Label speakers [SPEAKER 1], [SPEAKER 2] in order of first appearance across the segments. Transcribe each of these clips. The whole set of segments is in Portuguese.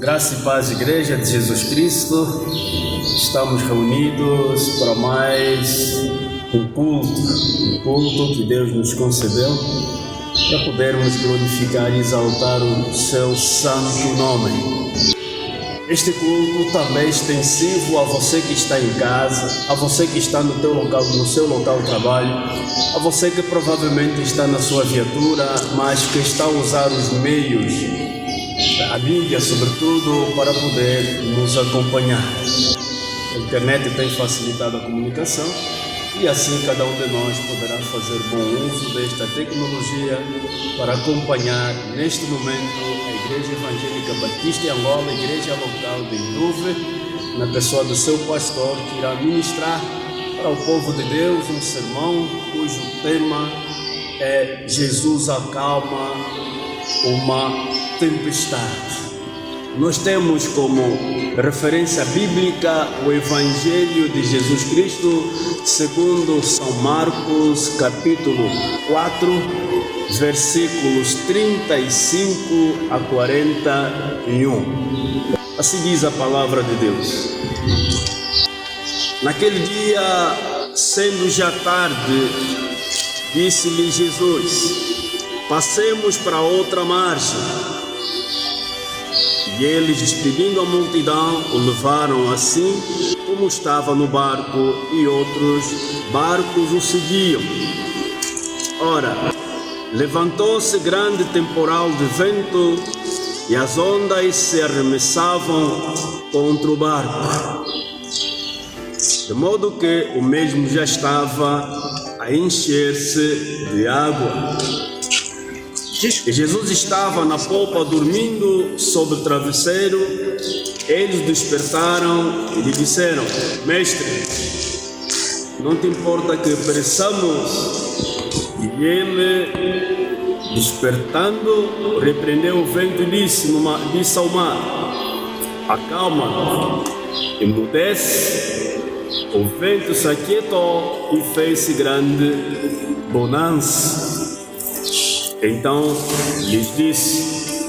[SPEAKER 1] Graça e paz, Igreja de Jesus Cristo. Estamos reunidos para mais um culto que Deus nos concedeu para podermos glorificar e exaltar o seu santo nome. Este culto também é extensivo a você que está em casa, a você que está no seu local de trabalho, a você que provavelmente está na sua viatura, mas que está a usar os meios, a mídia sobretudo, para poder nos acompanhar. A internet tem facilitado a comunicação e assim cada um de nós poderá fazer bom uso desta tecnologia para acompanhar neste momento a Igreja Evangélica Batista em Angola, a igreja local de Nduve, na pessoa do seu pastor, que irá ministrar para o povo de Deus um sermão cujo tema é Jesus acalma uma tempestade. Nós temos como referência bíblica o Evangelho de Jesus Cristo segundo São Marcos, capítulo 4, versículos 35 a 41. Assim diz a palavra de Deus. Naquele dia, sendo já tarde, disse-lhe Jesus: passemos para outra margem. E eles, despedindo a multidão, o levaram assim como estava no barco, e outros barcos o seguiam. Ora, levantou-se grande temporal de vento, e as ondas se arremessavam contra o barco, de modo que o mesmo já estava a encher-se de água. E Jesus estava na popa dormindo sobre o travesseiro. Eles despertaram e lhe disseram: Mestre, não te importa que pereçamos? E ele, despertando, repreendeu o vento e disse ao mar: acalma, emudece. O vento se aquietou e fez-se grande bonança. Então lhes disse: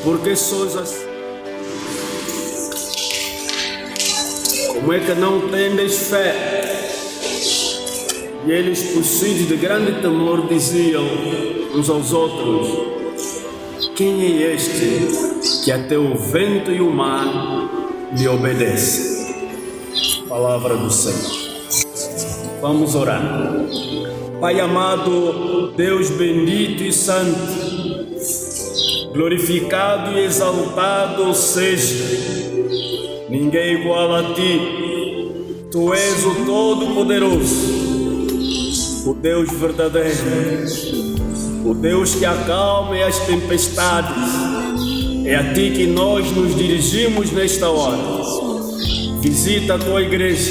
[SPEAKER 1] porque sois assim? Como é que não tendes fé? E eles, possuídos de grande temor, diziam uns aos outros: quem é este que até o vento e o mar lhe obedecem? Palavra do Senhor. Vamos orar. Pai amado, Deus bendito e santo, glorificado e exaltado seja, ninguém igual a ti. Tu és o Todo-Poderoso, o Deus verdadeiro, o Deus que acalma as tempestades. É a ti que nós nos dirigimos nesta hora. Visita a tua igreja,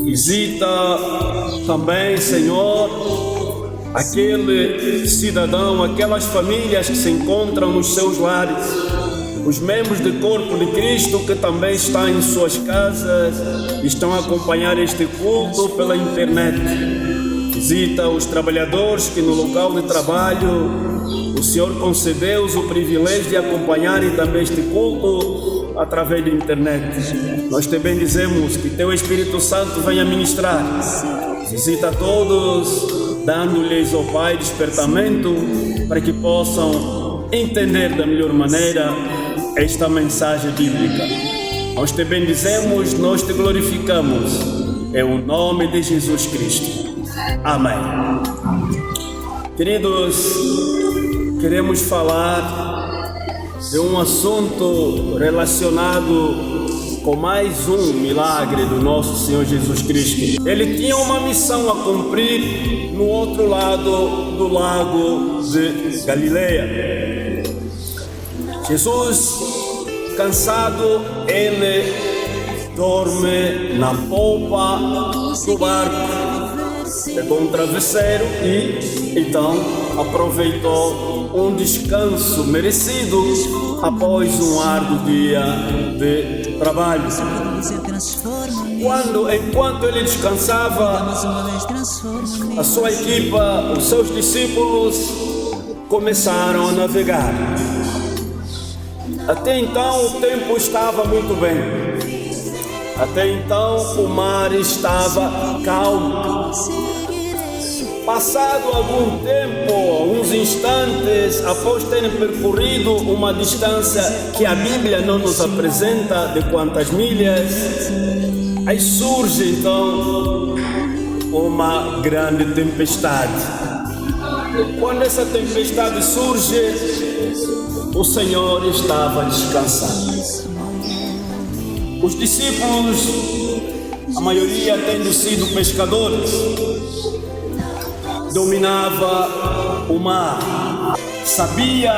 [SPEAKER 1] visita também, Senhor, aquele cidadão, aquelas famílias que se encontram nos seus lares, os membros do corpo de Cristo que também estão em suas casas, estão a acompanhar este culto pela internet. Visita os trabalhadores que no local de trabalho o Senhor concedeu-os o privilégio de acompanharem também este culto através da internet. Nós também dizemos que Teu Espírito Santo venha ministrar. Visita a todos, dando-lhes, ó Pai, despertamento para que possam entender da melhor maneira esta mensagem bíblica. Nós te bendizemos, nós te glorificamos. É o nome de Jesus Cristo. Amém. Queridos, queremos falar de um assunto relacionado com mais um milagre do nosso Senhor Jesus Cristo. Ele tinha uma missão a cumprir no outro lado do lago de Galileia. Jesus, cansado, ele dorme na polpa do barco. Pegou um travesseiro e então aproveitou um descanso merecido após um árduo dia de trabalho. Enquanto ele descansava, a sua equipa, os seus discípulos começaram a navegar. Até então o tempo estava muito bem. Até então o mar estava calmo. Passado algum tempo, alguns instantes, após terem percorrido uma distância que a Bíblia não nos apresenta de quantas milhas, aí surge então uma grande tempestade. Quando essa tempestade surge, o Senhor estava descansando. Os discípulos, a maioria tendo sido pescadores, dominava o mar, sabia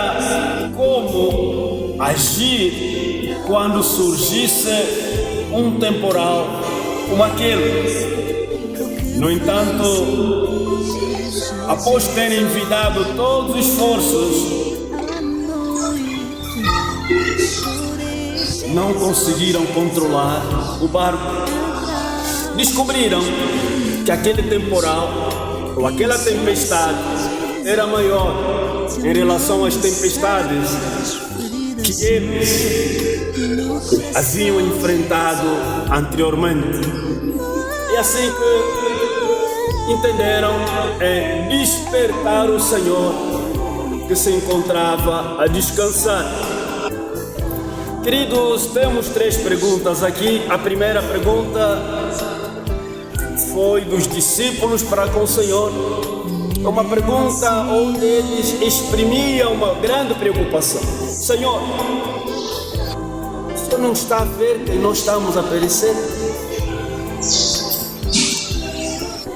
[SPEAKER 1] como agir quando surgisse um temporal como aquele. No entanto, após terem envidado todos os esforços, não conseguiram controlar o barco. Descobriram que aquele temporal ou aquela tempestade era maior em relação às tempestades que eles haviam enfrentado anteriormente. E assim que entenderam despertar o Senhor que se encontrava a descansar. Queridos, temos 3 perguntas aqui. A primeira pergunta foi dos discípulos para com o Senhor. É uma pergunta onde eles exprimiam uma grande preocupação. Senhor, o Senhor não está a ver que nós estamos a perecer?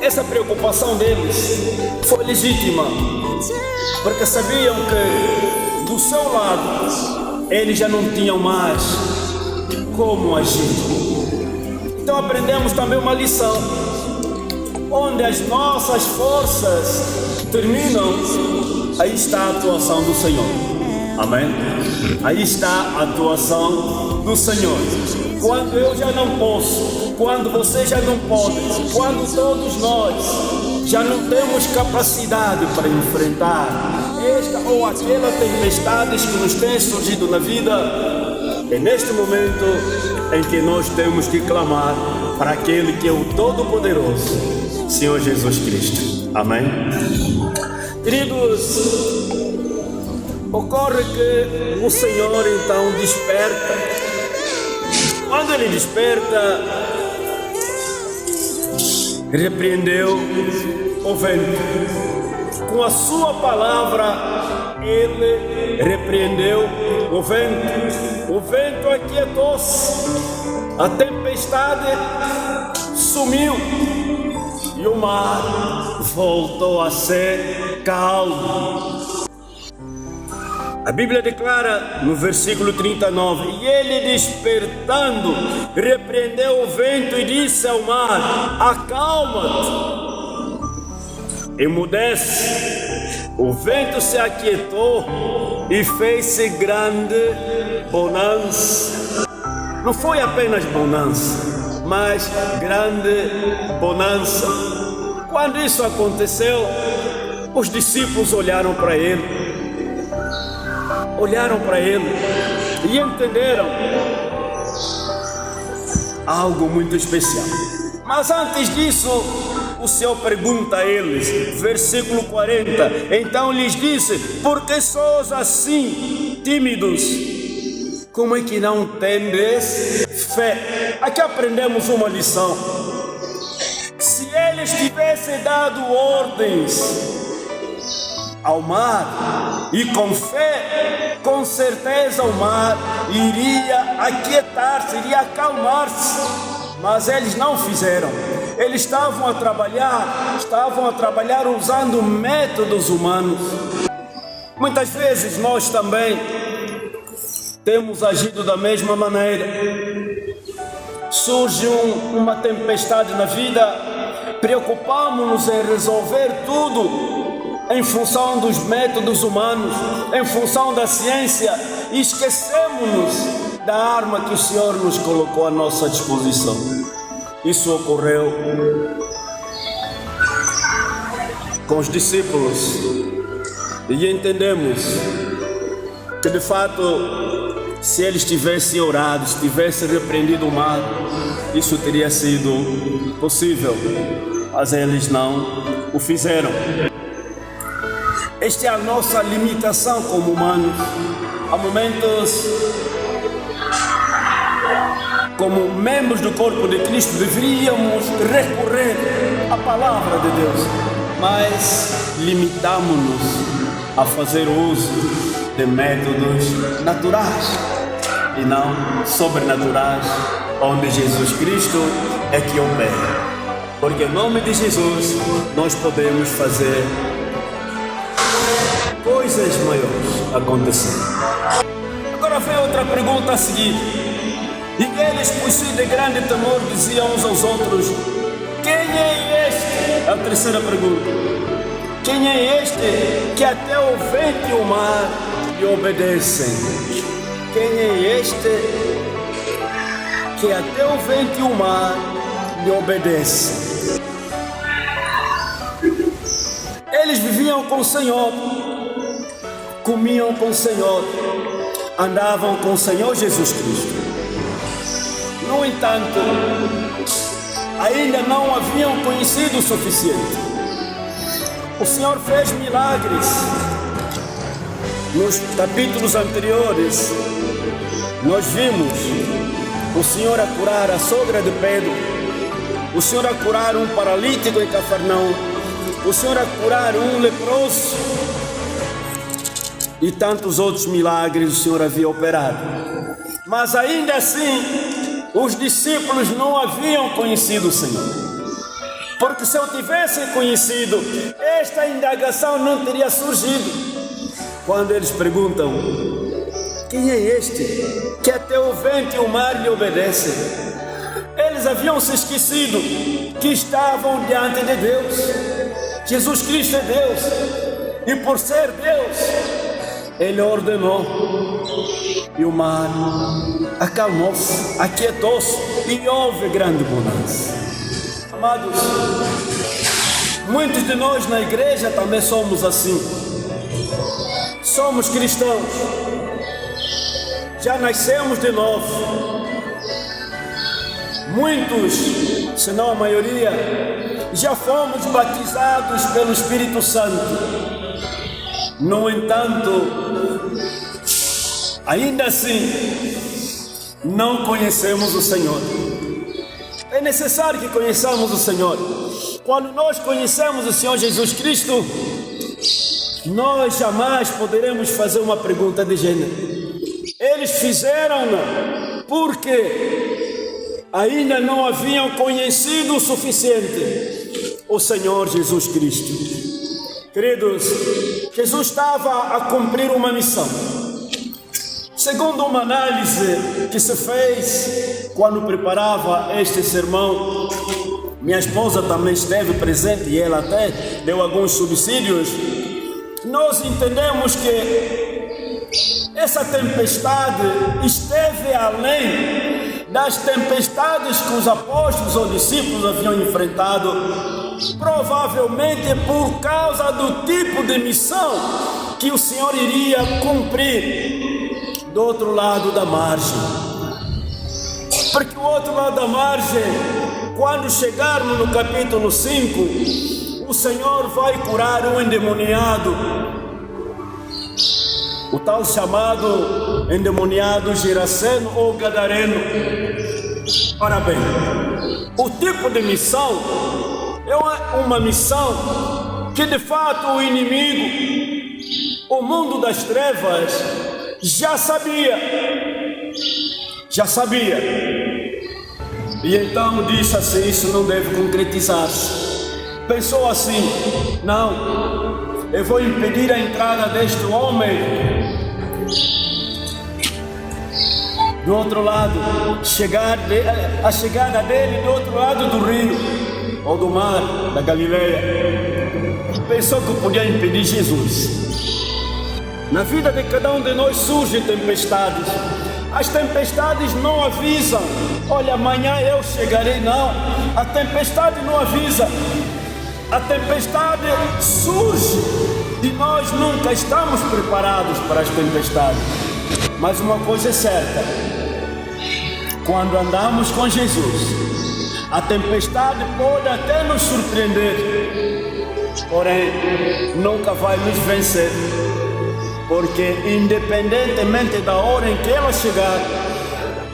[SPEAKER 1] Essa preocupação deles foi legítima, porque sabiam que do seu lado eles já não tinham mais como agir. Então aprendemos também uma lição: onde as nossas forças terminam, aí está a atuação do Senhor. Amém? Aí está a atuação do Senhor. Quando eu já não posso, quando você já não pode, quando todos nós já não temos capacidade para enfrentar esta ou aquela tempestades que nos tem surgido na vida, é neste momento em que nós temos que clamar para aquele que é o Todo-Poderoso, Senhor Jesus Cristo. Amém? Queridos, ocorre que o Senhor então desperta. Quando Ele desperta, repreendeu o vento. Com a sua palavra, Ele repreendeu o vento. O vento aquietou-se, a tempestade sumiu e o mar voltou a ser calmo. A Bíblia declara no versículo 39: e ele, despertando, repreendeu o vento e disse ao mar: acalma-te, emudece. O vento se aquietou e fez-se grande bonança. Não foi apenas bonança, mas grande bonança. Quando isso aconteceu, os discípulos olharam para ele e entenderam algo muito especial. Mas antes disso, o Senhor pergunta a eles, versículo 40, então lhes disse: por que sois assim tímidos? Como é que não tendes fé? Aqui aprendemos uma lição. Se eles tivessem dado ordens ao mar e com fé, com certeza o mar iria aquietar-se, iria acalmar-se, mas eles não fizeram. Eles estavam a trabalhar usando métodos humanos. Muitas vezes nós também temos agido da mesma maneira. Surge uma tempestade na vida, preocupamos-nos em resolver tudo em função dos métodos humanos, em função da ciência, e esquecemos-nos da arma que o Senhor nos colocou à nossa disposição. Isso ocorreu com os discípulos e entendemos que de fato Se eles tivessem orado, se tivessem repreendido o mar, isso teria sido possível, mas eles não o fizeram. Esta é a nossa limitação como humanos. Há momentos, como membros do corpo de Cristo, deveríamos recorrer à palavra de Deus, mas limitamos-nos a fazer uso de métodos naturais e não sobrenaturais, onde Jesus Cristo é que opera. Porque em nome de Jesus nós podemos fazer coisas maiores acontecer. Agora vem outra pergunta a seguir. E eles, possuídos de grande temor, diziam uns aos outros: quem é este? É a terceira pergunta. Quem é este que até o vento e o mar lhe obedecem? Quem é este que até o vento e o mar lhe obedecem? Eles viviam com o Senhor, comiam com o Senhor, andavam com o Senhor Jesus Cristo. No entanto, ainda não haviam conhecido o suficiente. O Senhor fez milagres. Nos capítulos anteriores, nós vimos o Senhor a curar a sogra de Pedro, o Senhor a curar um paralítico em Cafarnaum, o Senhor a curar um leproso e tantos outros milagres o Senhor havia operado. Mas ainda assim, os discípulos não haviam conhecido o Senhor. Porque se eu tivesse conhecido, esta indagação não teria surgido. Quando eles perguntam: quem é este que até o vento e o mar lhe obedecem? Eles haviam se esquecido que estavam diante de Deus. Jesus Cristo é Deus, e por ser Deus, Ele ordenou, e o mar acalmou-se, aquietou-se, e houve grande bonança. Amados, muitos de nós na igreja também somos assim. Somos cristãos, já nascemos de novo. Muitos, se não a maioria, já fomos batizados pelo Espírito Santo. No entanto, ainda assim, não conhecemos o Senhor. É necessário que conheçamos o Senhor. Quando nós conhecemos o Senhor Jesus Cristo, nós jamais poderemos fazer uma pergunta de gênero: eles fizeram-na porque ainda não haviam conhecido o suficiente o Senhor Jesus Cristo. Queridos, Jesus estava a cumprir uma missão. Segundo uma análise que se fez quando preparava este sermão, minha esposa também esteve presente e ela até deu alguns subsídios. Nós entendemos que essa tempestade esteve além das tempestades que os apóstolos ou discípulos haviam enfrentado, provavelmente por causa do tipo de missão que o Senhor iria cumprir do outro lado da margem. Porque o outro lado da margem, quando chegarmos no capítulo 5, o Senhor vai curar um endemoniado, o tal chamado endemoniado Geraseno ou Gadareno. Ora bem, o tipo de missão é uma missão que de fato o inimigo, o mundo das trevas, já sabia. E então disse assim: isso não deve concretizar-se. Pensou assim: não, eu vou impedir a entrada deste homem do outro lado, a chegada dele do outro lado do rio ou do mar da Galileia. Pensou que podia impedir Jesus. Na vida de cada um de nós surgem tempestades. As tempestades não avisam: olha, amanhã eu chegarei. Não, a tempestade não avisa. A tempestade surge e nós nunca estamos preparados para as tempestades. Mas uma coisa é certa: quando andamos com Jesus, a tempestade pode até nos surpreender, porém nunca vai nos vencer, porque independentemente da hora em que ela chegar,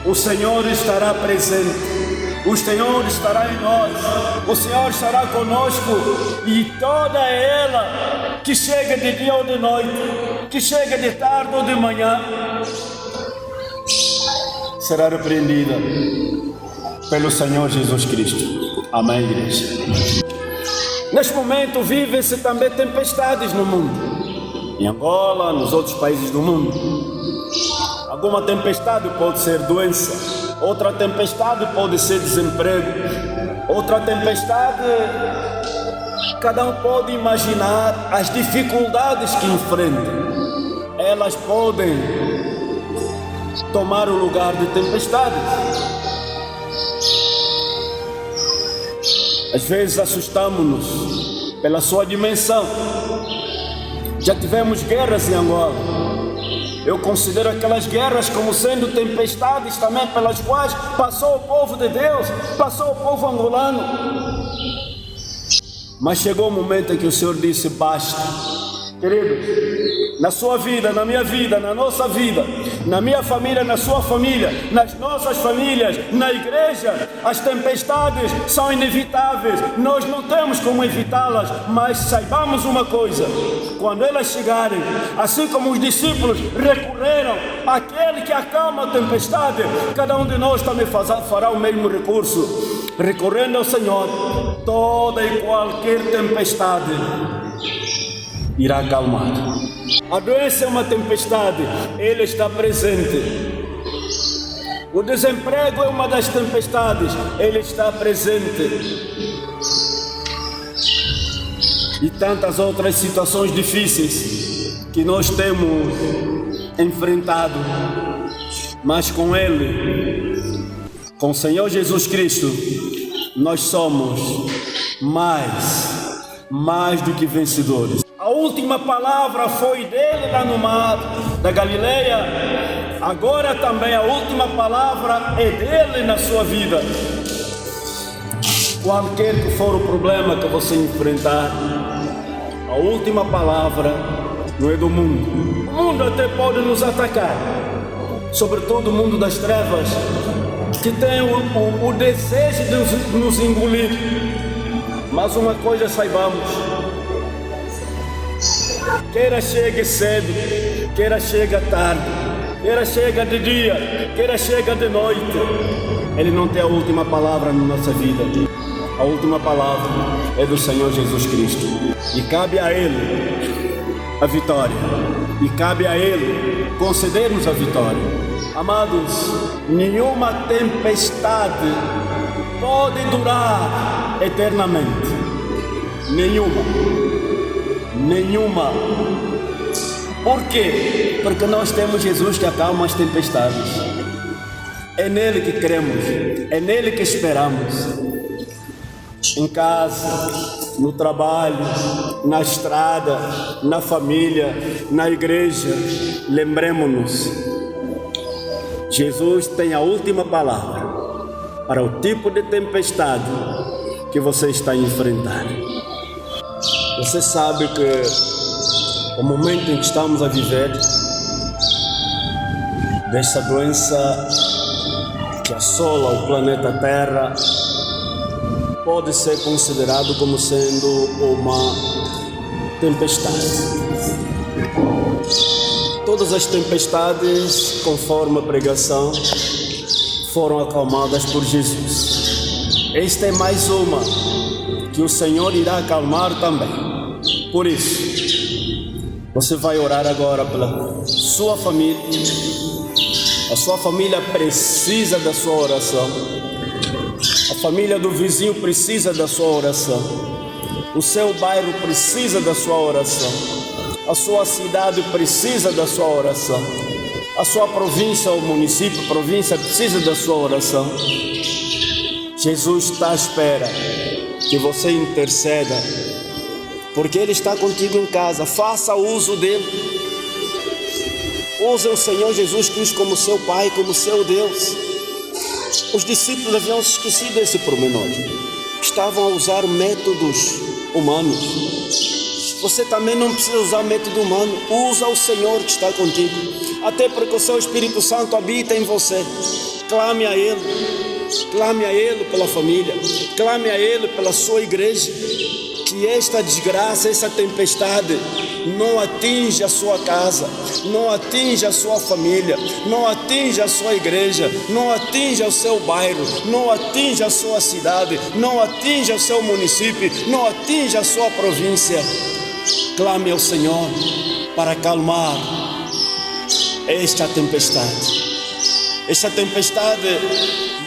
[SPEAKER 1] o Senhor estará presente. O Senhor estará em nós, o Senhor estará conosco, e toda ela, que chega de dia ou de noite, que chega de tarde ou de manhã, será repreendida pelo Senhor Jesus Cristo. Amém, igreja? Neste momento vivem-se também tempestades no mundo, em Angola, nos outros países do mundo. Alguma tempestade pode ser doença, outra tempestade pode ser desemprego, outra tempestade, cada um pode imaginar as dificuldades que enfrenta. Elas podem tomar o lugar de tempestades. Às vezes assustamos-nos pela sua dimensão. Já tivemos guerras em Angola. Eu considero aquelas guerras como sendo tempestades também pelas quais passou o povo de Deus, passou o povo angolano. Mas chegou o momento em que o Senhor disse: basta. Queridos, na sua vida, na minha vida, na nossa vida, na minha família, na sua família, nas nossas famílias, na igreja, as tempestades são inevitáveis. Nós não temos como evitá-las, mas saibamos uma coisa: quando elas chegarem, assim como os discípulos recorreram àquele que acalma a tempestade, cada um de nós também fará o mesmo recurso, recorrendo ao Senhor. Toda e qualquer tempestade irá acalmar. A doença é uma tempestade, Ele está presente. O desemprego é uma das tempestades, Ele está presente. E tantas outras situações difíceis que nós temos enfrentado, mas com Ele, com o Senhor Jesus Cristo, nós somos mais do que vencedores. A última palavra foi dele lá no mar da Galileia. Agora também a última palavra é dele na sua vida. Qualquer que for o problema que você enfrentar, a última palavra não é do mundo. O mundo até pode nos atacar, sobretudo o mundo das trevas, que tem o desejo de nos engolir. Mas uma coisa saibamos: queira chegue cedo, queira chega tarde, queira chega de dia, queira chega de noite, Ele não tem a última palavra na nossa vida. A última palavra é do Senhor Jesus Cristo, e cabe a Ele a vitória, e cabe a Ele conceder-nos a vitória. Amados, nenhuma tempestade pode durar eternamente. Nenhuma. Por quê? Porque nós temos Jesus que acalma as tempestades. É nele que cremos, é nele que esperamos. Em casa, no trabalho, na estrada, na família, na igreja, lembremos-nos: Jesus tem a última palavra para o tipo de tempestade que você está enfrentando. Você sabe que o momento em que estamos a viver, dessa doença que assola o planeta Terra, pode ser considerado como sendo uma tempestade. Todas as tempestades, conforme a pregação, foram acalmadas por Jesus. Esta é mais uma que o Senhor irá acalmar também. Por isso, você vai orar agora pela sua família. A sua família precisa da sua oração. A família do vizinho precisa da sua oração. O seu bairro precisa da sua oração. A sua cidade precisa da sua oração. A sua província ou município, província precisa da sua oração. Jesus está à espera que você interceda, porque Ele está contigo em casa. Faça uso dele. Usa o Senhor Jesus Cristo como seu Pai, como seu Deus. Os discípulos haviam se esquecido desse pormenor. Estavam a usar métodos humanos. Você também não precisa usar método humano. Usa o Senhor que está contigo. Até porque o seu Espírito Santo habita em você. Clame a Ele. Clame a Ele pela família. Clame a Ele pela sua igreja. Que esta desgraça, essa tempestade não atinja a sua casa, não atinja a sua família, não atinja a sua igreja, não atinja o seu bairro, não atinja a sua cidade, não atinja o seu município, não atinja a sua província. Clame ao Senhor para acalmar esta tempestade. Esta tempestade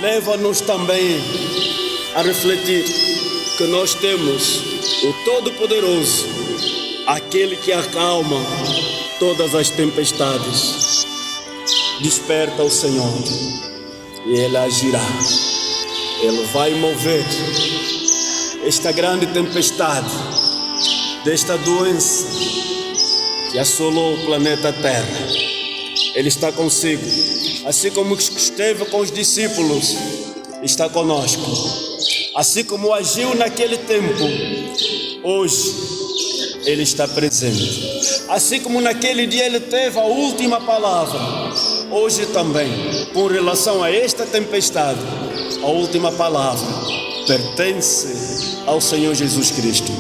[SPEAKER 1] leva-nos também a refletir que nós temos o Todo-Poderoso, aquele que acalma todas as tempestades. Desperta o Senhor e Ele agirá. Ele vai mover esta grande tempestade, desta doença que assolou o planeta Terra. Ele está consigo, assim como esteve com os discípulos, está conosco. Assim como agiu naquele tempo, hoje Ele está presente. Assim como naquele dia Ele teve a última palavra, hoje também, com relação a esta tempestade, a última palavra pertence ao Senhor Jesus Cristo.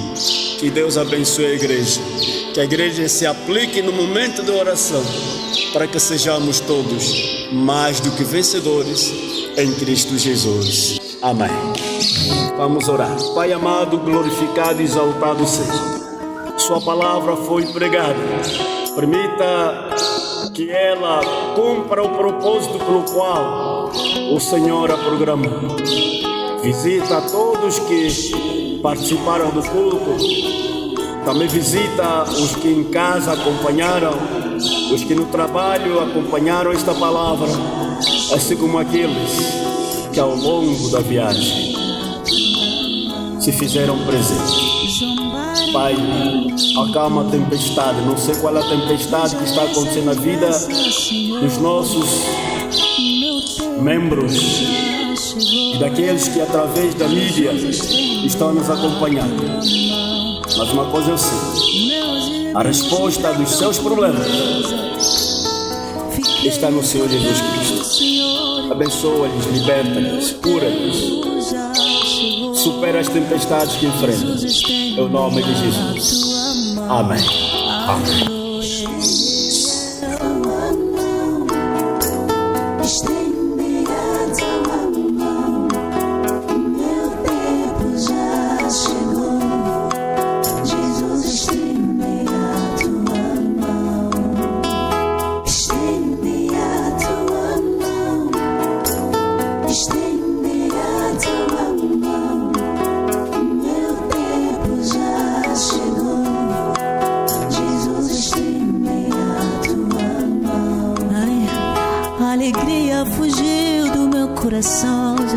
[SPEAKER 1] Que Deus abençoe a igreja, que a igreja se aplique no momento de oração, para que sejamos todos mais do que vencedores em Cristo Jesus. Amém. Vamos orar. Pai amado, glorificado e exaltado seja. Sua palavra foi pregada. Permita que ela cumpra o propósito pelo qual o Senhor a programou. Visita a todos que participaram do culto. Também visita os que em casa acompanharam, os que no trabalho acompanharam esta palavra, assim como aqueles que ao longo da viagem se fizeram presentes. Pai, acalma a tempestade. Não sei qual é a tempestade que está acontecendo na vida dos nossos membros e daqueles que através da mídia estão nos acompanhando. Mas uma coisa eu sei: a resposta dos seus problemas está no Senhor Jesus Cristo. Abençoa-lhes, liberta-lhes, cura-lhes, supera as tempestades que enfrentam. Em nome de Jesus. Amém. Amém.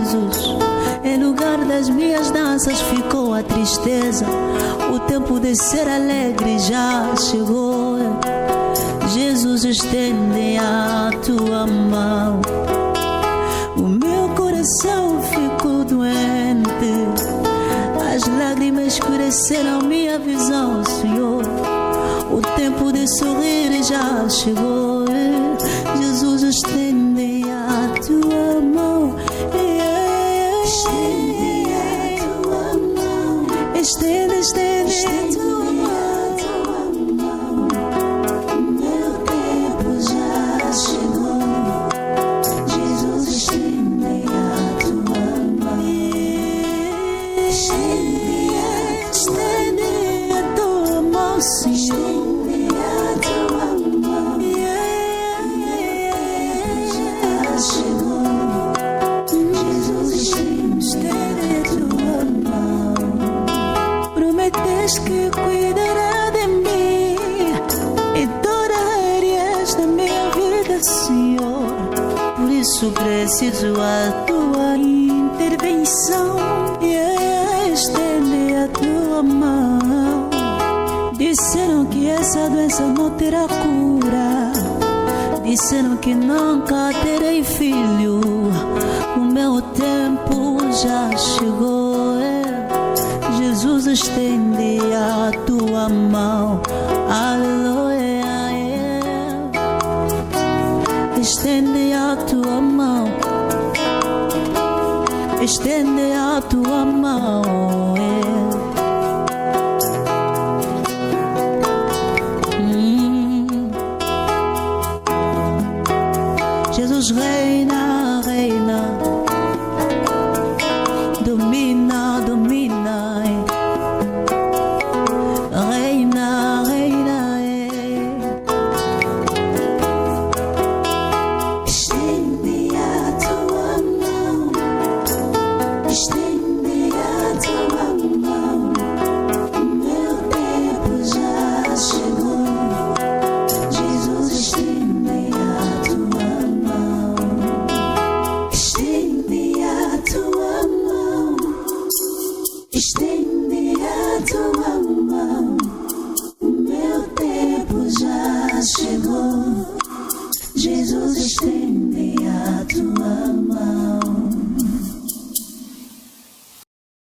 [SPEAKER 2] Jesus, em lugar das minhas danças ficou a tristeza. O tempo de ser alegre já chegou. Jesus, estende a tua mão. O meu coração ficou doente, as lágrimas escureceram minha visão, Senhor. O tempo de sorrir já chegou. Jesus, estende a tua mão. Estende, estende a tua mão. Meu tempo já chegou. Jesus, estende a tua mão. Estende a tua mão, Senhor. Estende a tua mão. Já chegou. Jesus, estende a tua mão. Prometes que cuidará de mim em todas as áreas da minha vida, Senhor. Por isso preciso a tua intervenção. Estende a tua mão. Disseram que essa doença não terá cura. Disseram que nunca terei filho, o meu tempo já chegou. Jesus, estende a tua mão, aleluia. Estende a tua mão, estende a tua mão. Jesus reina, reina, domina, domina, reina, reina. Estende a tua mão, estende a tua mão. O meu tempo já chegou. Jesus, estende a tua mão. Estende a tua mão, estende a tua mão. O meu tempo já chegou. Jesus, estende a tua mão.